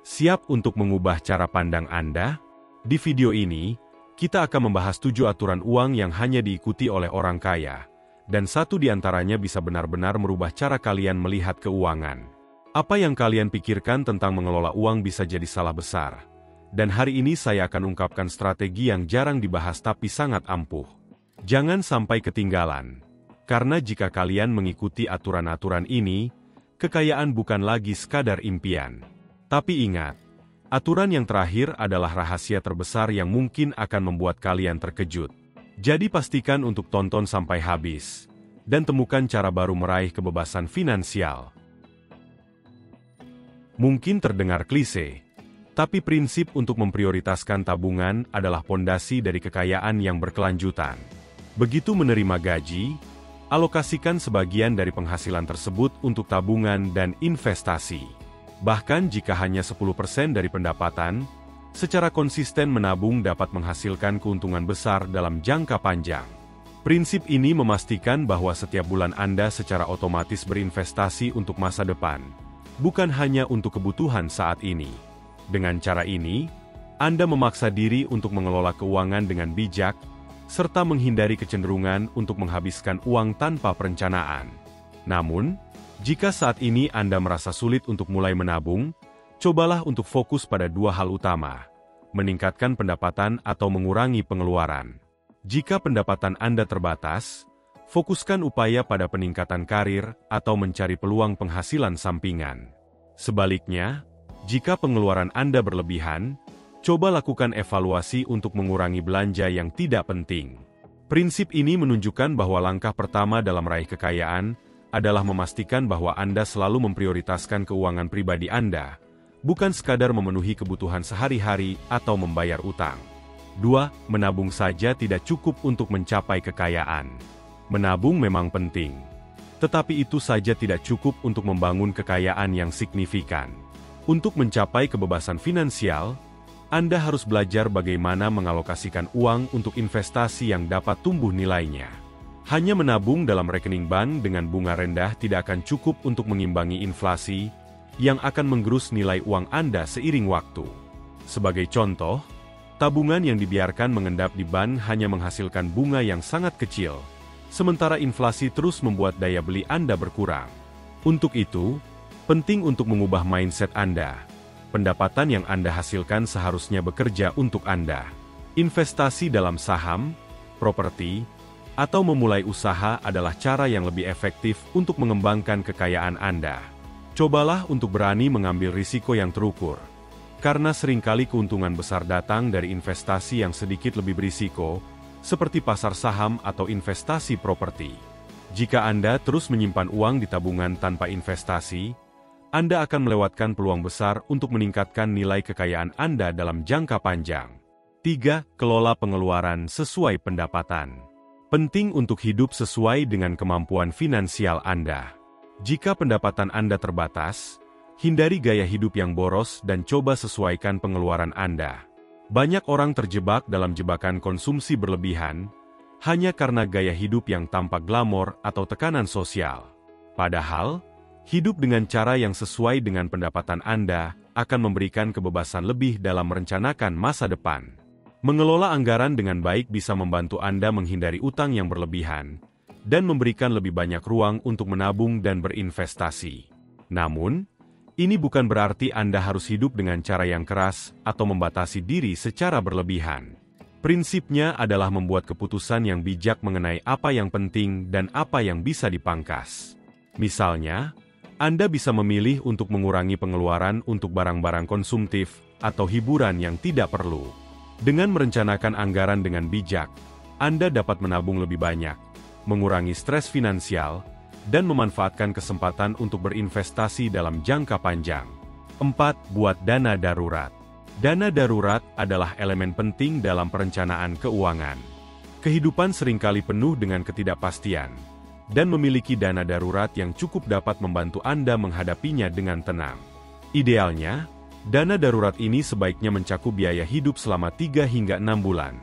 Siap untuk mengubah cara pandang Anda? Di video ini, kita akan membahas 7 aturan uang yang hanya diikuti oleh orang kaya, dan satu di antaranya bisa benar-benar merubah cara kalian melihat keuangan. Apa yang kalian pikirkan tentang mengelola uang bisa jadi salah besar. Dan hari ini saya akan ungkapkan strategi yang jarang dibahas tapi sangat ampuh. Jangan sampai ketinggalan. Karena jika kalian mengikuti aturan-aturan ini, kekayaan bukan lagi sekadar impian. Tapi ingat, aturan yang terakhir adalah rahasia terbesar yang mungkin akan membuat kalian terkejut. Jadi pastikan untuk tonton sampai habis, dan temukan cara baru meraih kebebasan finansial. Mungkin terdengar klise, tapi prinsip untuk memprioritaskan tabungan adalah pondasi dari kekayaan yang berkelanjutan. Begitu menerima gaji, alokasikan sebagian dari penghasilan tersebut untuk tabungan dan investasi. Bahkan jika hanya 10% dari pendapatan, secara konsisten menabung dapat menghasilkan keuntungan besar dalam jangka panjang. Prinsip ini memastikan bahwa setiap bulan Anda secara otomatis berinvestasi untuk masa depan, bukan hanya untuk kebutuhan saat ini. Dengan cara ini, Anda memaksa diri untuk mengelola keuangan dengan bijak, serta menghindari kecenderungan untuk menghabiskan uang tanpa perencanaan. Namun, jika saat ini Anda merasa sulit untuk mulai menabung, cobalah untuk fokus pada 2 hal utama: meningkatkan pendapatan atau mengurangi pengeluaran. Jika pendapatan Anda terbatas, fokuskan upaya pada peningkatan karir atau mencari peluang penghasilan sampingan. Sebaliknya, jika pengeluaran Anda berlebihan, coba lakukan evaluasi untuk mengurangi belanja yang tidak penting. Prinsip ini menunjukkan bahwa langkah pertama dalam meraih kekayaan adalah memastikan bahwa Anda selalu memprioritaskan keuangan pribadi Anda, bukan sekadar memenuhi kebutuhan sehari-hari atau membayar utang. 2. Menabung saja tidak cukup untuk mencapai kekayaan. Menabung memang penting, tetapi itu saja tidak cukup untuk membangun kekayaan yang signifikan. Untuk mencapai kebebasan finansial, Anda harus belajar bagaimana mengalokasikan uang untuk investasi yang dapat tumbuh nilainya. Hanya menabung dalam rekening bank dengan bunga rendah tidak akan cukup untuk mengimbangi inflasi yang akan menggerus nilai uang Anda seiring waktu. Sebagai contoh, tabungan yang dibiarkan mengendap di bank hanya menghasilkan bunga yang sangat kecil, sementara inflasi terus membuat daya beli Anda berkurang. Untuk itu, penting untuk mengubah mindset Anda. Pendapatan yang Anda hasilkan seharusnya bekerja untuk Anda. Investasi dalam saham, properti, atau memulai usaha adalah cara yang lebih efektif untuk mengembangkan kekayaan Anda. Cobalah untuk berani mengambil risiko yang terukur, karena seringkali keuntungan besar datang dari investasi yang sedikit lebih berisiko, seperti pasar saham atau investasi properti. Jika Anda terus menyimpan uang di tabungan tanpa investasi, Anda akan melewatkan peluang besar untuk meningkatkan nilai kekayaan Anda dalam jangka panjang. 3. Kelola pengeluaran sesuai pendapatan. Penting untuk hidup sesuai dengan kemampuan finansial Anda. Jika pendapatan Anda terbatas, hindari gaya hidup yang boros dan coba sesuaikan pengeluaran Anda. Banyak orang terjebak dalam jebakan konsumsi berlebihan, hanya karena gaya hidup yang tampak glamor atau tekanan sosial. Padahal, hidup dengan cara yang sesuai dengan pendapatan Anda akan memberikan kebebasan lebih dalam merencanakan masa depan. Mengelola anggaran dengan baik bisa membantu Anda menghindari utang yang berlebihan dan memberikan lebih banyak ruang untuk menabung dan berinvestasi. Namun, ini bukan berarti Anda harus hidup dengan cara yang keras atau membatasi diri secara berlebihan. Prinsipnya adalah membuat keputusan yang bijak mengenai apa yang penting dan apa yang bisa dipangkas. Misalnya, Anda bisa memilih untuk mengurangi pengeluaran untuk barang-barang konsumtif atau hiburan yang tidak perlu. Dengan merencanakan anggaran dengan bijak, Anda dapat menabung lebih banyak, mengurangi stres finansial, dan memanfaatkan kesempatan untuk berinvestasi dalam jangka panjang. 4. Buat dana darurat. Dana darurat adalah elemen penting dalam perencanaan keuangan. Kehidupan seringkali penuh dengan ketidakpastian, dan memiliki dana darurat yang cukup dapat membantu Anda menghadapinya dengan tenang. Idealnya, dana darurat ini sebaiknya mencakup biaya hidup selama 3 hingga 6 bulan,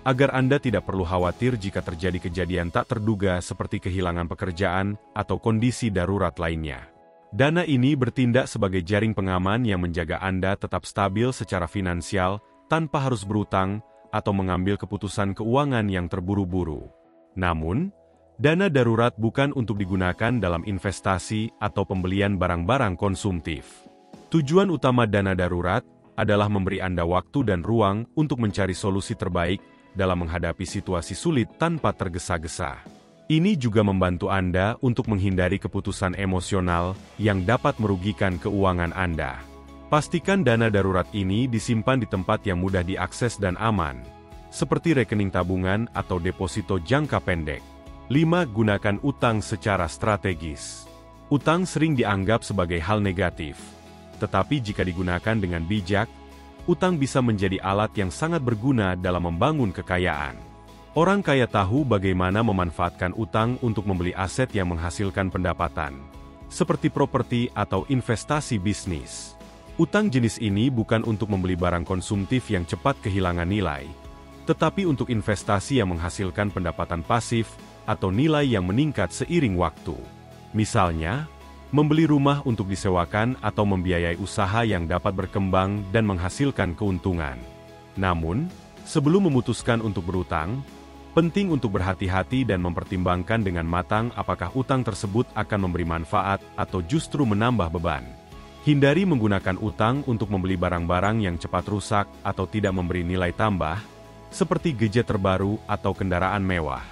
agar Anda tidak perlu khawatir jika terjadi kejadian tak terduga seperti kehilangan pekerjaan atau kondisi darurat lainnya. Dana ini bertindak sebagai jaring pengaman yang menjaga Anda tetap stabil secara finansial tanpa harus berutang atau mengambil keputusan keuangan yang terburu-buru. Namun, dana darurat bukan untuk digunakan dalam investasi atau pembelian barang-barang konsumtif. Tujuan utama dana darurat adalah memberi Anda waktu dan ruang untuk mencari solusi terbaik dalam menghadapi situasi sulit tanpa tergesa-gesa. Ini juga membantu Anda untuk menghindari keputusan emosional yang dapat merugikan keuangan Anda. Pastikan dana darurat ini disimpan di tempat yang mudah diakses dan aman, seperti rekening tabungan atau deposito jangka pendek. 5. Gunakan utang secara strategis. Utang sering dianggap sebagai hal negatif, tetapi jika digunakan dengan bijak, utang bisa menjadi alat yang sangat berguna dalam membangun kekayaan. Orang kaya tahu bagaimana memanfaatkan utang untuk membeli aset yang menghasilkan pendapatan, seperti properti atau investasi bisnis. Utang jenis ini bukan untuk membeli barang konsumtif yang cepat kehilangan nilai, tetapi untuk investasi yang menghasilkan pendapatan pasif atau nilai yang meningkat seiring waktu. Misalnya, membeli rumah untuk disewakan atau membiayai usaha yang dapat berkembang dan menghasilkan keuntungan. Namun, sebelum memutuskan untuk berutang, penting untuk berhati-hati dan mempertimbangkan dengan matang apakah utang tersebut akan memberi manfaat atau justru menambah beban. Hindari menggunakan utang untuk membeli barang-barang yang cepat rusak atau tidak memberi nilai tambah, seperti gadget terbaru atau kendaraan mewah.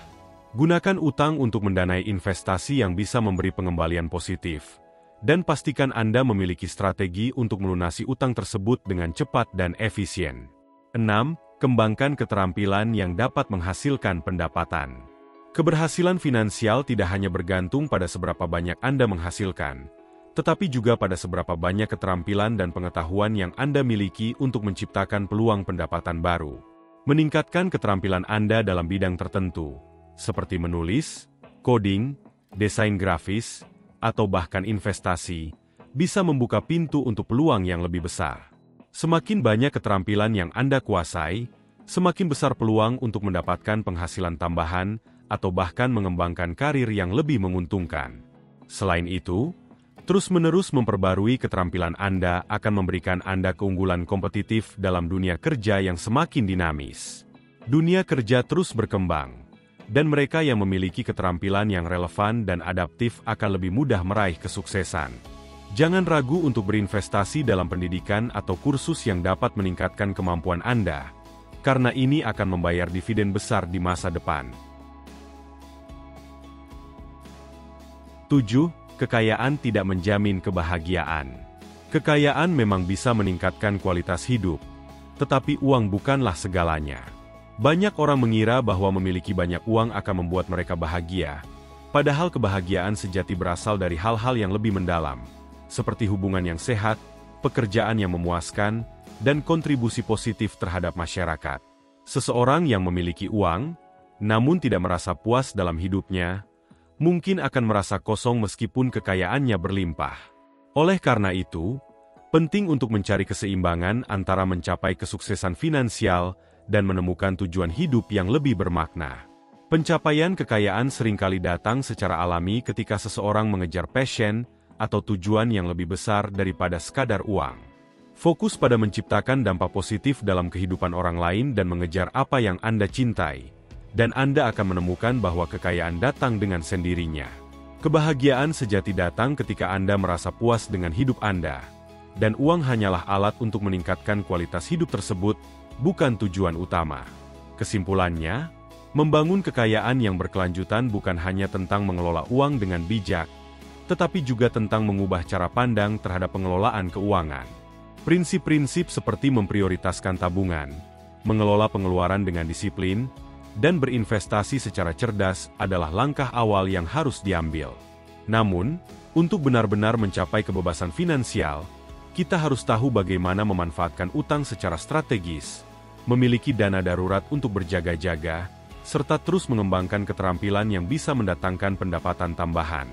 Gunakan utang untuk mendanai investasi yang bisa memberi pengembalian positif, dan pastikan Anda memiliki strategi untuk melunasi utang tersebut dengan cepat dan efisien. 6. Kembangkan keterampilan yang dapat menghasilkan pendapatan. Keberhasilan finansial tidak hanya bergantung pada seberapa banyak Anda menghasilkan, tetapi juga pada seberapa banyak keterampilan dan pengetahuan yang Anda miliki untuk menciptakan peluang pendapatan baru. Meningkatkan keterampilan Anda dalam bidang tertentu, seperti menulis, coding, desain grafis, atau bahkan investasi, bisa membuka pintu untuk peluang yang lebih besar. Semakin banyak keterampilan yang Anda kuasai, semakin besar peluang untuk mendapatkan penghasilan tambahan atau bahkan mengembangkan karir yang lebih menguntungkan. Selain itu, terus-menerus memperbarui keterampilan Anda akan memberikan Anda keunggulan kompetitif dalam dunia kerja yang semakin dinamis. Dunia kerja terus berkembang, dan mereka yang memiliki keterampilan yang relevan dan adaptif akan lebih mudah meraih kesuksesan. Jangan ragu untuk berinvestasi dalam pendidikan atau kursus yang dapat meningkatkan kemampuan Anda, karena ini akan membayar dividen besar di masa depan. 7. Kekayaan tidak menjamin kebahagiaan. Kekayaan memang bisa meningkatkan kualitas hidup, tetapi uang bukanlah segalanya. Banyak orang mengira bahwa memiliki banyak uang akan membuat mereka bahagia, padahal kebahagiaan sejati berasal dari hal-hal yang lebih mendalam, seperti hubungan yang sehat, pekerjaan yang memuaskan, dan kontribusi positif terhadap masyarakat. Seseorang yang memiliki uang, namun tidak merasa puas dalam hidupnya, mungkin akan merasa kosong meskipun kekayaannya berlimpah. Oleh karena itu, penting untuk mencari keseimbangan antara mencapai kesuksesan finansial dan menemukan tujuan hidup yang lebih bermakna. Pencapaian kekayaan seringkali datang secara alami ketika seseorang mengejar passion atau tujuan yang lebih besar daripada sekadar uang. Fokus pada menciptakan dampak positif dalam kehidupan orang lain dan mengejar apa yang Anda cintai, dan Anda akan menemukan bahwa kekayaan datang dengan sendirinya. Kebahagiaan sejati datang ketika Anda merasa puas dengan hidup Anda, dan uang hanyalah alat untuk meningkatkan kualitas hidup tersebut, bukan tujuan utama. Kesimpulannya, membangun kekayaan yang berkelanjutan bukan hanya tentang mengelola uang dengan bijak, tetapi juga tentang mengubah cara pandang terhadap pengelolaan keuangan. Prinsip-prinsip seperti memprioritaskan tabungan, mengelola pengeluaran dengan disiplin, dan berinvestasi secara cerdas adalah langkah awal yang harus diambil. Namun, untuk benar-benar mencapai kebebasan finansial, kita harus tahu bagaimana memanfaatkan utang secara strategis, memiliki dana darurat untuk berjaga-jaga, serta terus mengembangkan keterampilan yang bisa mendatangkan pendapatan tambahan.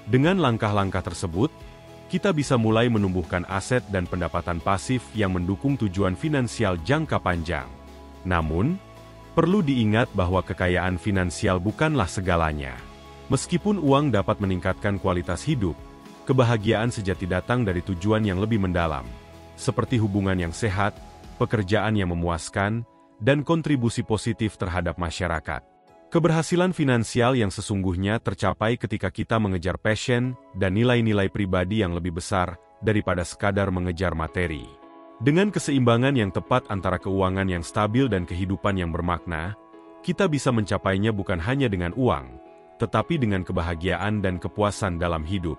Dengan langkah-langkah tersebut, kita bisa mulai menumbuhkan aset dan pendapatan pasif yang mendukung tujuan finansial jangka panjang. Namun, perlu diingat bahwa kekayaan finansial bukanlah segalanya. Meskipun uang dapat meningkatkan kualitas hidup, kebahagiaan sejati datang dari tujuan yang lebih mendalam, seperti hubungan yang sehat, pekerjaan yang memuaskan, dan kontribusi positif terhadap masyarakat. Keberhasilan finansial yang sesungguhnya tercapai ketika kita mengejar passion dan nilai-nilai pribadi yang lebih besar daripada sekadar mengejar materi. Dengan keseimbangan yang tepat antara keuangan yang stabil dan kehidupan yang bermakna, kita bisa mencapainya bukan hanya dengan uang, tetapi dengan kebahagiaan dan kepuasan dalam hidup.